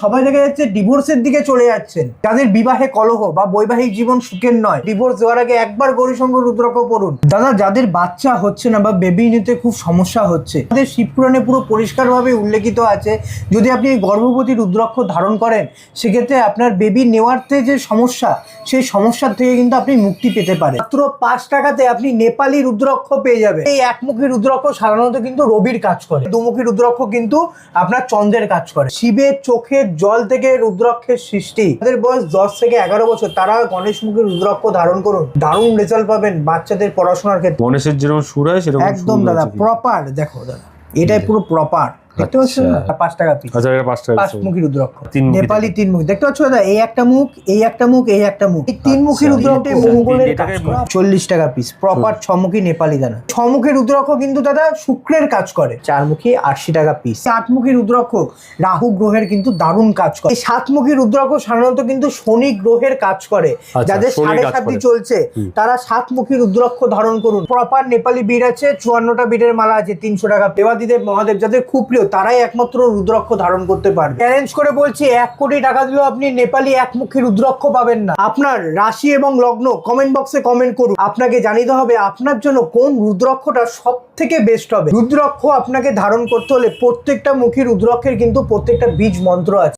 সবাই দেখা যাচ্ছে ডিভোর্সের দিকে চলে যাচ্ছেন, যাদের বিবাহে কলহ বা বৈবাহিক জীবন সুখের নয়, ডিভোর্স দেওয়ার আগে একবার গৌরীশঙ্কর রুদ্রাক্ষ পড়ুন। দাদা, যাদের বাচ্চা হচ্ছে না বা বেবি নিতে খুব সমস্যা হচ্ছে, তাদের শিবপুরাণে পুরো পরিষ্কারভাবে উল্লেখিত আছে, যদি আপনি গর্ভবতী রুদ্রাক্ষ ধারণ করেন সেক্ষেত্রে আপনার বেবি নেওয়ারতে যে সমস্যা, সেই সমস্যার থেকে কিন্তু আপনি মুক্তি পেতে পারেন। মাত্র 5 টাকাতে আপনি নেপালি রুদ্রাক্ষ পেয়ে যাবেন। এই একমুখী রুদ্রাক্ষ সাধারণত কিন্তু রবির কাজ করে, দুমুখী রুদ্রাক্ষ কিন্তু আপনার চন্দ্রের কাজ করে। শিবের চোখের জল থেকে রুদ্রাক্ষের সৃষ্টি। তাদের বয়স 10 থেকে 11 বছর, তারা গণেশমুখী রুদ্রাক্ষ ধারণ করুন, দারুণ রেজাল্ট পাবেন বাচ্চাদের পড়াশোনার ক্ষেত্রে। গণেশের যেরকম সুর হয় সেরকম একদম দাদা, প্রপার। দেখো দাদা, এটাই পুরো প্রপার। দেখতে পাচ্ছ না? 5 টাকা পিস। আচ্ছা, এটা 5 টাকা। 5 মুখী রুদ্রাক্ষ, তিনমুখী নেপালি 3 মুখী। দেখতে পাচ্ছ দাদা, এই একটা মুখ, এই একটা মুখ, এই একটা মুখ, এই 3 মুখী রুদ্রাক্ষ মঙ্গলের কাজ করে। 40 টাকা পিস, প্রপার 6 মুখী নেপালি দানা। 6 মুখী রুদ্রাক্ষ কিন্তু দাদা শুক্রের কাজ করে। 4 মুখী 80 টাকা পিস। 8 মুখী রুদ্রাক্ষ রাহু গ্রহের কিন্তু দারুণ কাজ করে। এই 7 মুখী রুদ্রাক্ষ সাধারণত কিন্তু শনি গ্রহের কাজ করে। যাদের 7.5 চলছে তারা 7 মুখী রুদ্রাক্ষ ধারণ করুন। প্রপার নেপালি বিড আছে, 54টা বিডের মালা আছে, 300 টাকা। দেবাদিদেব মহাদেব যাদের খুব প্রিয় তারাই একমাত্র রুদ্রাক্ষ ধারণ করতে পারবে। চ্যালেঞ্জ করে বলছি, 1 কোটি টাকা দিলেও আপনি নেপালি একমুখী রুদ্রাক্ষ পাবেন না। আপনার রাশি এবং লগ্ন কমেন্ট বক্সে কমেন্ট করুন, আপনাকে জানিয়ে দেওয়া হবে আপনার জন্য কোন রুদ্রাক্ষটা সব থেকে বেস্ট হবে। রুদ্রাক্ষ আপনাকে ধারণ করতে হলে প্রত্যেকটা মুখী রুদ্রাক্ষের কিন্তু প্রত্যেকটা বীজ মন্ত্র আছে।